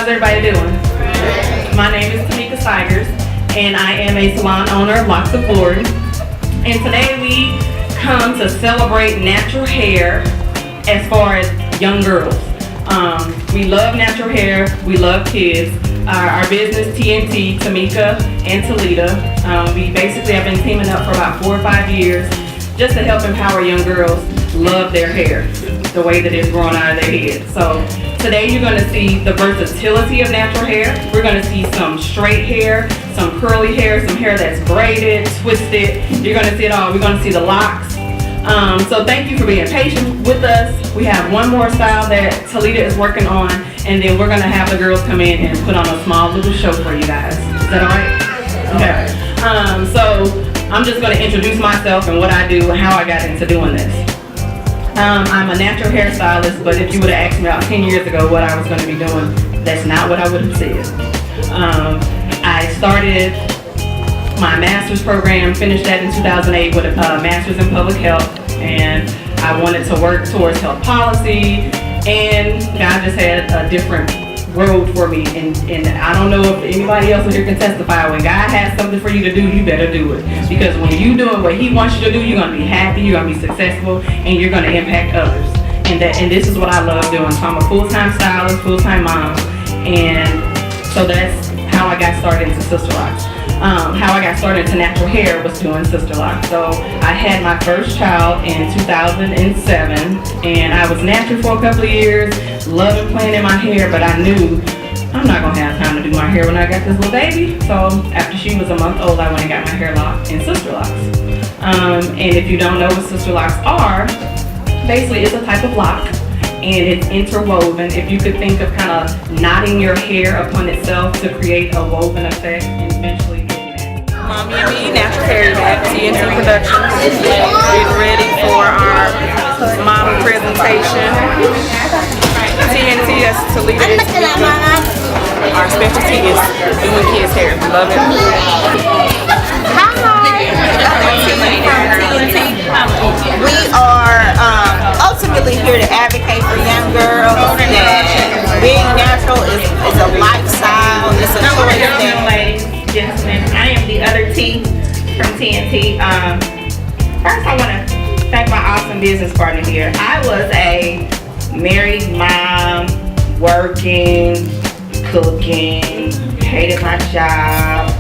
How's everybody doing? My name is Tamika Stigers, and I am a salon owner of Locks of Glory. And today we come to celebrate natural hair as far as young girls. We love natural hair, we love kids. Our business, TNT, Tamika and Talita, we basically have been teaming up for about 4 or 5 years just to help empower young girls love their hair the way that it's growing out of their head. So today you're going to see the versatility of natural hair. We're going to see some straight hair, some curly hair, some hair that's braided, twisted. You're going to see it all. We're going to see the locks. So thank you for being patient with us. We have one more style that Talita is working on, and then we're going to have the girls come in and put on a small little show for you guys. Is that all right? Okay. So I'm just going to introduce myself and what I do and how I got into doing this. I'm a natural hairstylist, but if you would have asked me about 10 years ago what I was going to be doing, that's not what I would have said. I started my master's program, finished that in 2008 with a master's in public health, and I wanted to work towards health policy, and God just had a different road for me, and I don't know if anybody else here can testify. When God has something for you to do, you better do it, because when you're doing what He wants you to do, you're going to be happy, you're going to be successful, and you're going to impact others. And this is what I love doing. So I'm a full-time stylist, full-time mom, and so that's how I got started into Sister Locks. How I got started into natural hair was doing Sister Locks. So I had my first child in 2007, and I was natural for a couple of years, loving playing in my hair, but I knew I'm not gonna have time to do my hair when I got this little baby. So after she was a month old, I went and got my hair locked in Sister Locks. And if you don't know what Sister Locks are, basically it's a type of lock, and it's interwoven. If you could think of kind of knotting your hair upon itself to create a woven effect and eventually Mommy and Me Natural Hair at TNT Productions. Getting ready for our mom presentation. TNT, that's Talita is Tamika. Our specialty is doing kids' hair. Love it. Hi, we are ultimately here to advocate for young girls that being natural is a lifestyle. It's a choice. Gentlemen, I am the other T from TNT. First, I want to thank my awesome business partner here. I was a married mom, working, cooking, hated my job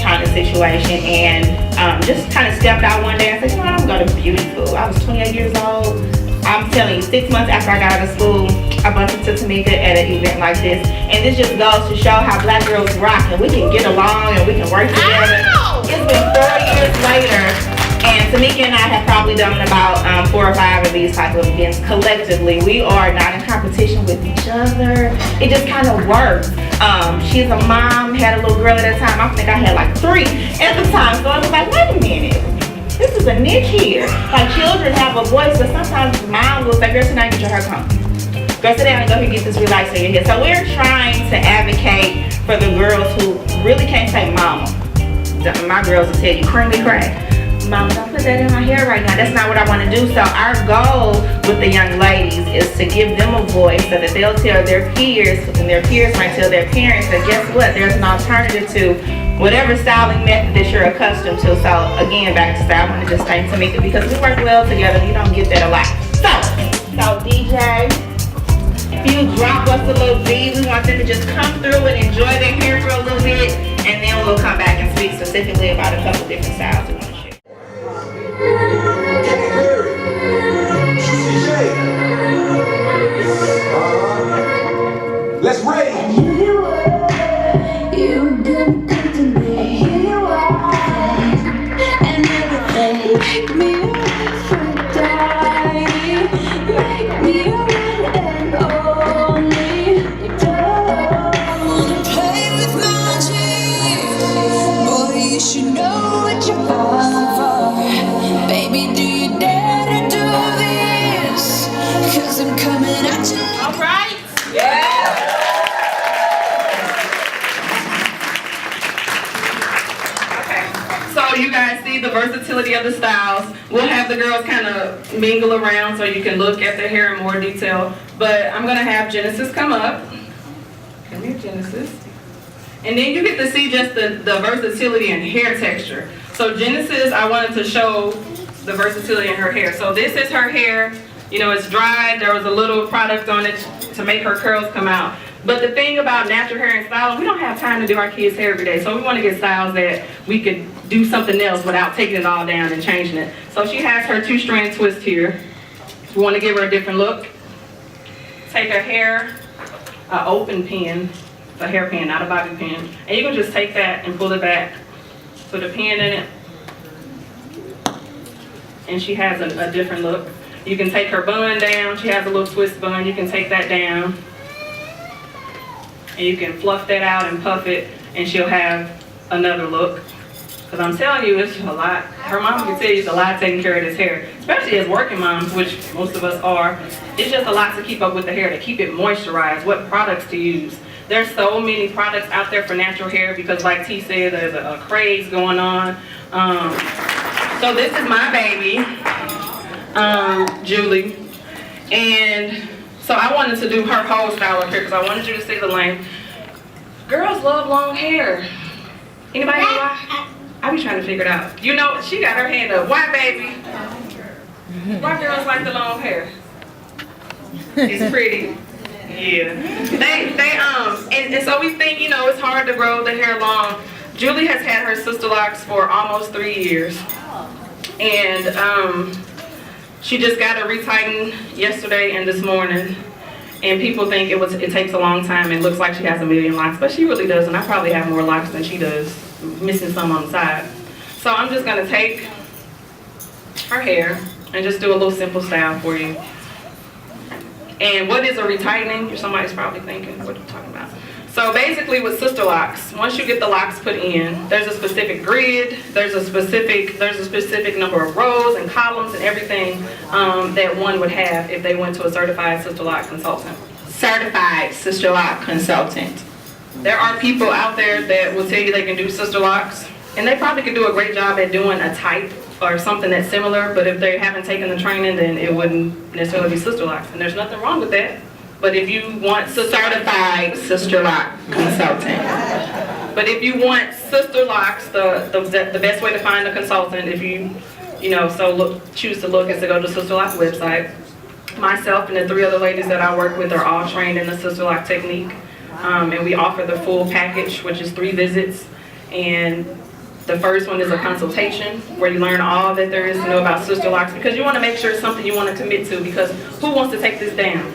kind of situation, and just kind of stepped out one day and said, you know, I'm going to beauty school. I was 28 years old. I'm telling you, 6 months after I got out of school, I bumped into Tamika at an event like this, and this just goes to show how black girls rock, and we can get along and we can work together. It's been 4 years later, and Tamika and I have probably done about 4 or 5 of these type of events collectively. We are not in competition with each other. It just kind of works. She's a mom, had a little girl at that time. I think I had like 3 at the time, so I was like, wait a minute. This is a niche here. Like, children have a voice, but sometimes mom will say, girl, sit down and get your hair combed. Girl, sit down and go ahead and get this relaxer in your hair. So we're trying to advocate for the girls who really can't say mama. My girls will tell you, creamy crack. Mama, don't put that in my hair right now. That's not what I want to do. So our goal with the young ladies is to give them a voice so that they'll tell their peers, and their peers might tell their parents that guess what, there's an alternative to whatever styling method that you're accustomed to. So again, back to style, I want to just thank Tamika because we work well together. You don't get that a lot. So DJ, if you drop us a little beat, we want them to just come through and enjoy their hair for a little bit, and then we'll come back and speak specifically about a couple different styles we want to share. Let's rage. You good to me. Here you are, and everything. Make me die. Make me one and only. Don't play with magic, boy. You should know what you're falling for. Baby, do you dare to do this? 'Cause I'm coming at you. All right. Yeah. So you guys see the versatility of the styles. We'll have the girls kind of mingle around so you can look at their hair in more detail. But I'm going to have Genesis come up. Come here, Genesis. And then you get to see just the versatility in hair texture. So Genesis, I wanted to show the versatility in her hair. So this is her hair. You know, it's dried. There was a little product on it to make her curls come out. But the thing about natural hair and styling, we don't have time to do our kids' hair every day. So we want to get styles that we could do something else without taking it all down and changing it. So she has her 2-strand twist here. We want to give her a different look. Take her hair, an open pin, a hair pin, not a bobby pin. And you can just take that and pull it back, put a pin in it. And she has a different look. You can take her bun down. She has a little twist bun. You can take that down. And you can fluff that out and puff it, and she'll have another look. Because I'm telling you, it's a lot. Her mom can tell you it's a lot taking care of this hair, especially as working moms, which most of us are. It's just a lot to keep up with the hair, to keep it moisturized, what products to use. There's so many products out there for natural hair because, like T said, there's a craze going on. So this is my baby, Julie, and so I wanted to do her whole style of hair because I wanted you to see the length. Girls love long hair. Anybody know why? I be trying to figure it out. You know, she got her hand up. Why, baby? Why girls like the long hair? It's pretty. Yeah. And so we think, you know, it's hard to grow the hair long. Julie has had her sister locks for almost 3 years. And she just got it retightened yesterday and this morning. And people think it takes a long time and looks like she has a million locks, but she really doesn't. I probably have more locks than she does, missing some on the side. So I'm just gonna take her hair and just do a little simple style for you. And what is a retightening? Somebody's probably thinking, what are you talking about? So basically with sister locks, once you get the locks put in, there's a specific grid, there's a specific number of rows and columns and everything that one would have if they went to a certified sister lock consultant. Certified sister lock consultant. There are people out there that will tell you they can do sister locks, and they probably could do a great job at doing a type or something that's similar, but if they haven't taken the training, then it wouldn't necessarily be sister locks, and there's nothing wrong with that. But if you want Certified sister lock consultant. But if you want sister locks, the best way to find a consultant, if you choose to look, is to go to Sister Lock's website. Myself and the 3 other ladies that I work with are all trained in the sister lock technique, and we offer the full package, which is 3 visits. And the first one is a consultation where you learn all that there is to know about sister locks, because you want to make sure it's something you want to commit to, because who wants to take this down?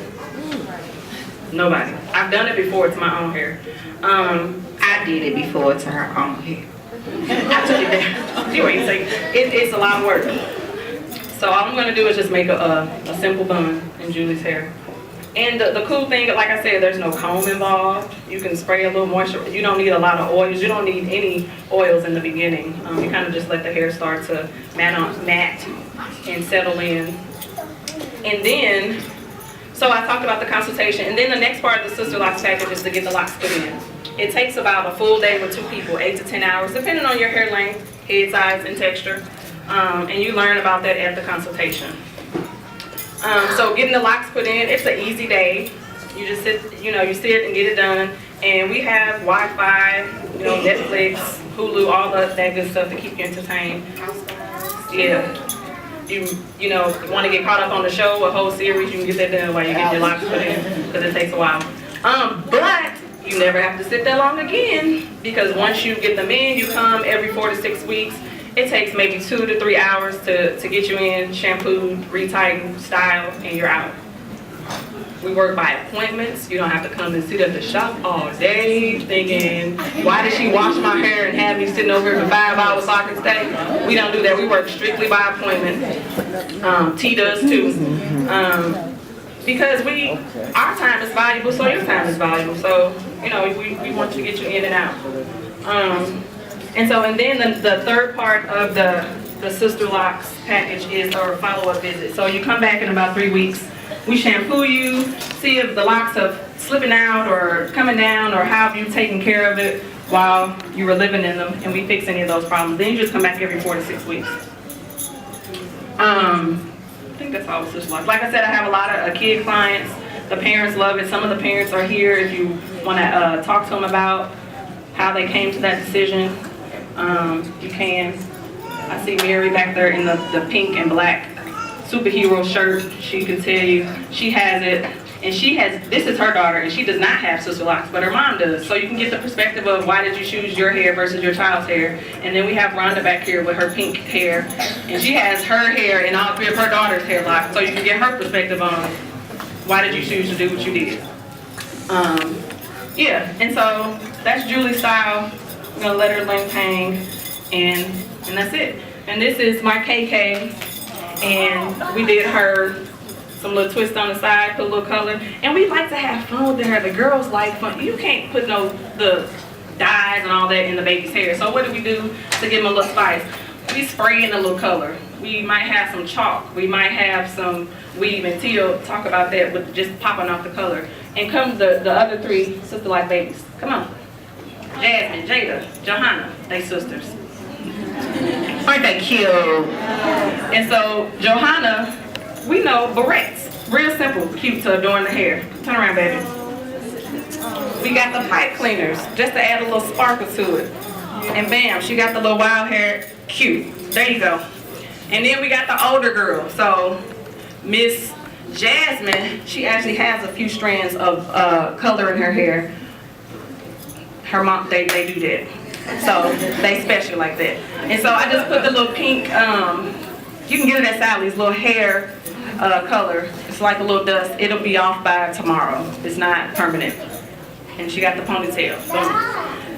Nobody. I've done it before to my own hair. I did it before to her own hair. I took it down. You ain't saying it's a lot of work. So all I'm gonna do is just make a simple bun in Julie's hair. And the cool thing, like I said, there's no comb involved. You can spray a little moisture. You don't need a lot of oils. You don't need any oils in the beginning. You kind of just let the hair start to mat and settle in. And then, so I talked about the consultation, and then the next part of the sister locks package is to get the locks put in. It takes about a full day with 2 people, 8 to 10 hours, depending on your hair length, head size, and texture. And you learn about that at the consultation. So getting the locks put in, it's an easy day. You just sit and get it done. And we have Wi-Fi, Netflix, Hulu, all that good stuff to keep you entertained. Yeah. You want to get caught up on the show, a whole series, you can get that done while you get your locks put in, because it takes a while. But you never have to sit that long again, because once you get them in, you come every 4 to 6 weeks. It takes maybe 2 to 3 hours to get you in, shampooed, retightened, styled, and you're out. We work by appointments. You don't have to come and sit at the shop all day thinking, why did she wash my hair and have me sitting over here for 5 hours so I can stay? We don't do that. We work strictly by appointment. T does too. Because our time is valuable, so your time is valuable. So, we want to get you in and out. And then the third part of the Sister Locks package is our follow-up visit. So you come back in about 3 weeks. We shampoo you, see if the locks are slipping out or coming down, or how have you taken care of it while you were living in them, and we fix any of those problems. Then you just come back every 4 to 6 weeks. I think that's all with Sister Locks. Like I said, I have a lot of kid clients. The parents love it. Some of the parents are here. If you want to talk to them about how they came to that decision, you can. I see Mary back there in the pink and black superhero shirt. She can tell you she has it, and this is her daughter, and she does not have sister locks, but her mom does. So you can get the perspective of why did you choose your hair versus your child's hair. And then we have Rhonda back here with her pink hair, and she has her hair and all 3 of her daughter's hair locks, so you can get her perspective on why did you choose to do what you did. Yeah, and so that's Julie's style. I'm gonna let her length hang, and that's it. And this is my KK, and we did her some little twist on the side, put a little color, and we like to have fun with her. The girls like fun. You can't put the dyes and all that in the baby's hair. So what do we do to give them a little spice? We spray in a little color. We might have some chalk. We might have some weave, and Tia talk about that with just popping off the color. And come the other 3 sister-like babies. Come on. Jasmine, Jada, Johanna, they sisters. Aren't they cute? And so Johanna, we know barrettes. Real simple, cute to adorn the hair. Turn around, baby. We got the pipe cleaners, just to add a little sparkle to it. And bam, she got the little wild hair, cute. There you go. And then we got the older girl. So Miss Jasmine, she actually has a few strands of color in her hair. Her mom, they do that. So they special like that. And so I just put the little pink, you can get it at Sally's, little hair color. It's like a little dust. It'll be off by tomorrow. It's not permanent. And she got the ponytail. Boom.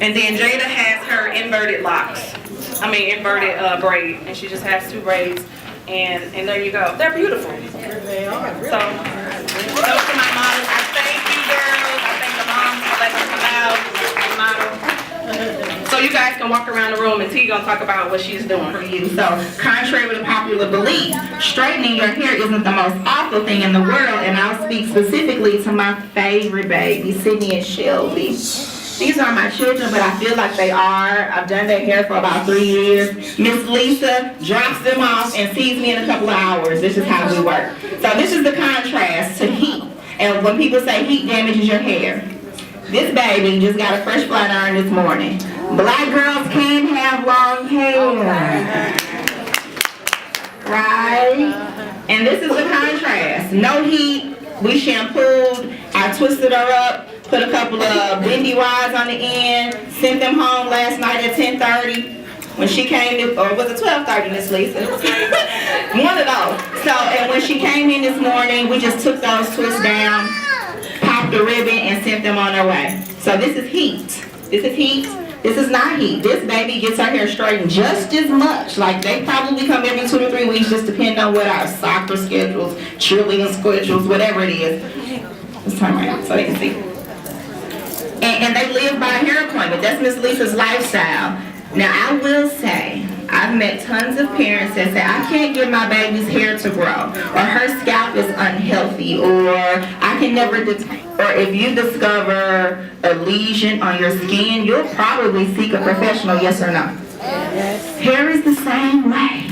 And then Jada has her inverted locks. Inverted braid. And she just has 2 braids. And there you go. They're beautiful. They are. So, those are my models. I thank you, girls. I thank the moms for letting me come out and model. So you guys can walk around the room, and T gonna talk about what she's doing for you. So, contrary to popular belief, straightening your hair isn't the most awful thing in the world, and I'll speak specifically to my favorite baby, Sydney and Shelby. These are my children, but I feel like they are. I've done their hair for about 3 years. Miss Lisa drops them off and sees me in a couple of hours. This is how we work. So this is the contrast to heat. And when people say heat damages your hair, this baby just got a fresh flat iron this morning. Black girls can have long hair. Right? And this is the contrast. No heat. We shampooed. I twisted her up. Put a couple of bendy wires on the end. Sent them home last night at 10:30. When she came, or was it 12:30, Miss Lisa? One of those. So, and when she came in this morning, we just took those twists down, popped the ribbon, and sent them on their way. So this is heat. This is heat. This is not heat. This baby gets her hair straightened just as much. Like they probably come every 2 to 3 weeks, just depending on what our soccer schedules, cheerleading schedules, whatever it is. Let's turn around so they can see. And they live by a hair appointment. That's Miss Lisa's lifestyle. Now I will say, I've met tons of parents that say, I can't get my baby's hair to grow, or her scalp is unhealthy, or I can never, or if you discover a lesion on your skin, you'll probably seek a professional, yes or no? Yes. Hair is the same way.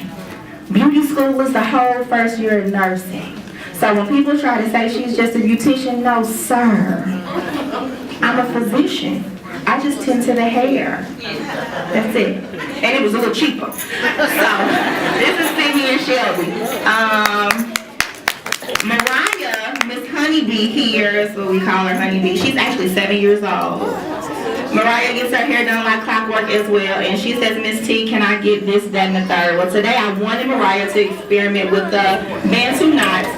Beauty school is the whole first year of nursing. So when people try to say she's just a beautician, no sir. I'm a physician. I just tend to the hair. That's it. And it was a little cheaper. So, this is Sydney and Shelby. Mariah, Miss Honeybee here is what we call her, Honeybee. She's actually 7 years old. Mariah gets her hair done like clockwork as well, and she says, Miss T, can I get this, that, and the third? Well, today I wanted Mariah to experiment with the Bantu knots.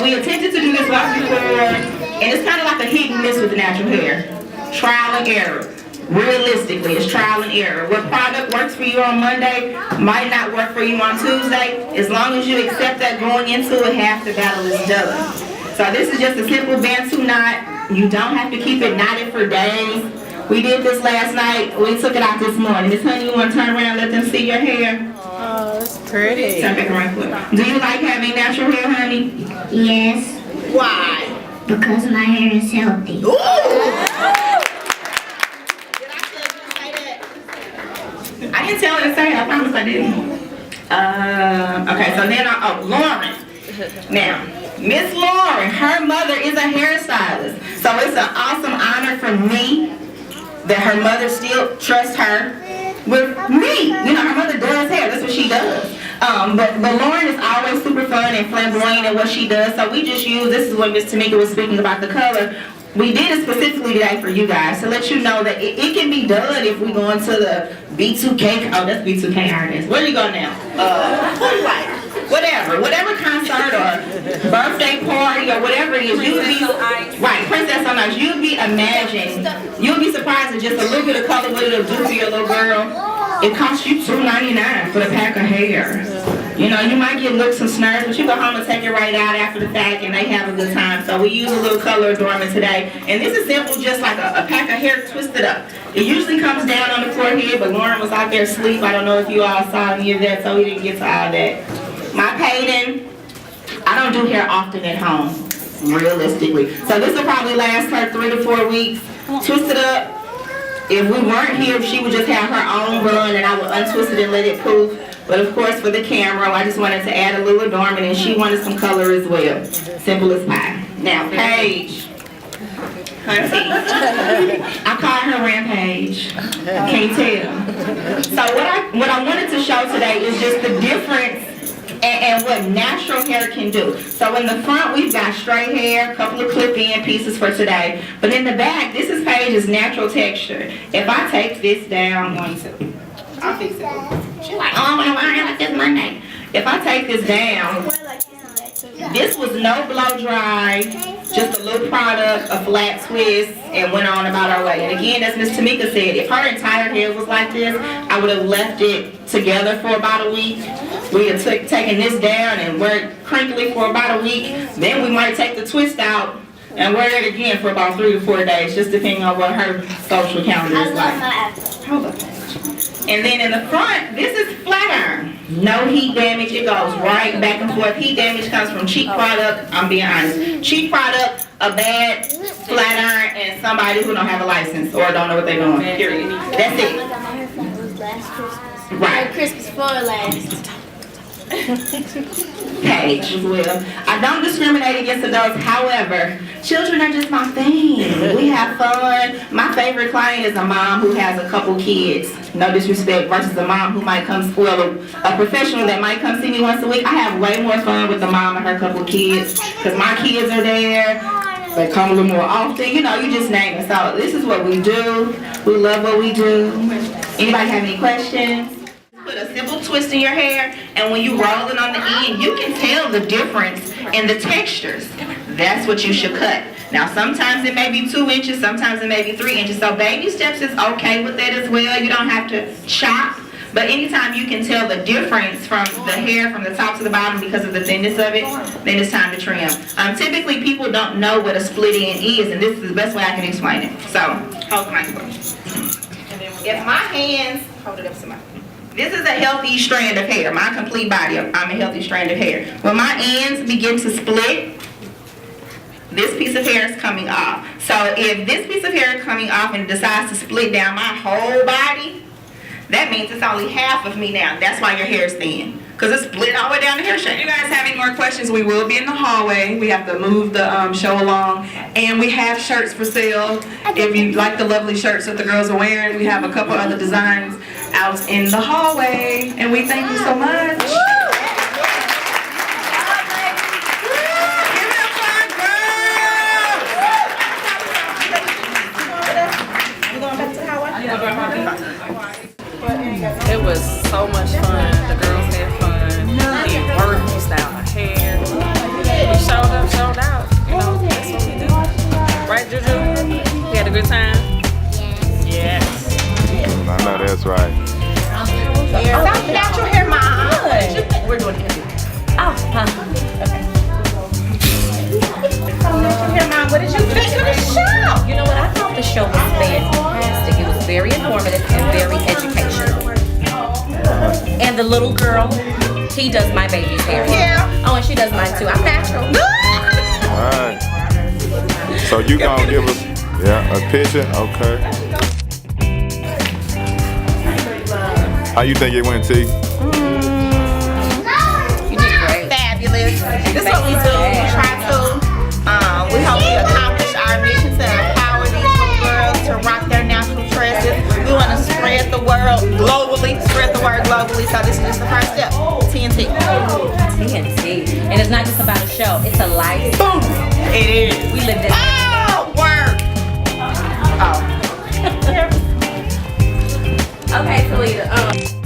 We attempted to do this once before, and it's kind of like a hit and miss with the natural hair. Trial and error. Realistically, it's trial and error. What product works for you on Monday might not work for you on Tuesday. As long as you accept that going into it, half the battle is done. So this is just a simple Bantu knot. You don't have to keep it knotted for days. We did this last night. We took it out this morning. Miss Honey, you want to turn around and let them see your hair? Oh, that's pretty. Turn back around quick. Do you like having natural hair, honey? Yes, Why? because my hair is healthy. Ooh! I didn't tell her to say it. I promise I didn't. Okay, so then Lauren. Now, Miss Lauren, her mother is a hairstylist. So it's an awesome honor for me that her mother still trusts her with me. You know, her mother does hair. That's what she does. But Lauren is always super fun and flamboyant in what she does. So we just use, this is what Miss Tamika was speaking about the color. We did it specifically today for you guys to let you know that it can be done if we go into the B2K. Oh, that's B2K artist. Where you go now? Whatever concert or birthday party or whatever it is, you would be right. Princess on Ice. You'd be you'd be surprised at just a little bit of color what it'll do to your little girl. It costs you $2.99 for the pack of hair. You know, you might get looks and snares, but you go home and take it right out after the fact and they have a good time. So we use a little color adornment today. And this is simple, just like a pack of hair twisted up. It usually comes down on the forehead, but Lauren was out there asleep. I don't know if you all saw any of that, so we didn't get to all that. My Payton, I don't do hair often at home, realistically. So this will probably last her 3 to 4 weeks. Twist it up. If we weren't here, she would just have her own run and I would untwist it and let it poof. But of course for the camera, I just wanted to add a little adornment and she wanted some color as well. Simple as pie. Now, Paige. Hunty. I call her Rampage. Can't tell. So what I wanted to show today is just the difference and what natural hair can do. So in the front, we've got straight hair, a couple of clip-in pieces for today. But in the back, this is Paige's natural texture. If I take this down, I'm going to, I'll fix it. She's like, oh, I want to wear hair like this Monday. If I take this down, this was no blow dry, just a little product, a flat twist, and went on about our way. And again, as Miss Tamika said, if her entire hair was like this, I would have left it together for about a week. We had taken this down and worked crinkly for about a week. Then we might take the twist out and wear it again for about 3 to 4 days, just depending on what her social calendar is like. Hold up. And then in the front, this is flat iron. No heat damage. It goes right back and forth. Heat damage comes from cheap product. I'm being honest. Cheap product, a bad flat iron, and somebody who don't have a license or don't know what they're doing. Period. That's it. Right. Christmas for last. Paige as well. I don't discriminate against adults. However, children are just my thing. We have fun. My favorite client is a mom who has a couple kids. No disrespect, versus a mom who might come, well, a professional that might come see me once a week. I have way more fun with the mom and her couple kids because my kids are there. They come a little more often. You know, you just name it. So this is what we do. We love what we do. Anybody have any questions? Put a simple twist in your hair, and when you roll it on the end, you can tell the difference in the textures. That's what you should cut. Now, sometimes it may be 2 inches, sometimes it may be 3 inches. So baby steps is okay with that as well. You don't have to chop, but anytime you can tell the difference from the hair from the top to the bottom because of the thinness of it, then it's time to trim. Typically, people don't know what a split end is, and this is the best way I can explain it. So, hold my question. If my hands, hold it up to my. This is a healthy strand of hair. My complete body, I'm a healthy strand of hair. When my ends begin to split, this piece of hair is coming off. So if this piece of hair is coming off and decides to split down my whole body, that means it's only half of me now. That's why your hair is thin. Because it's split all the way down the hair shape. If you guys have any more questions, we will be in the hallway. We have to move the show along. And we have shirts for sale. If you like the lovely shirts that the girls are wearing, we have a couple other designs out in the hallway. And we thank you so much. It was so much fun. The girls had fun. We worked, we styled our hair. We showed up, showed out. You know, that's what we do. Right, Juju? We had a good time? Yes. I know that's right. Stop natural hair, Mom. We're doing it. Oh, Okay. Natural hair, Mom. What did you think of the show? you know what? I thought the show was fantastic. It was very informative and very educational. And the little girl, he does my baby's hair. Yeah. Oh, and she does mine too. I'm natural. All right. So you gonna give us a picture? Okay. How you think it went, T? You did great. Fabulous. This is what we do. We try to. We hope we accomplish our mission to empower these little girls to rock their natural tresses. We want to spread the word globally. So this is just the first step. TNT. TNT. And it's not just about a show, it's a life. Boom. It is. We live this. Oh, word. Oh. Okay, Talita.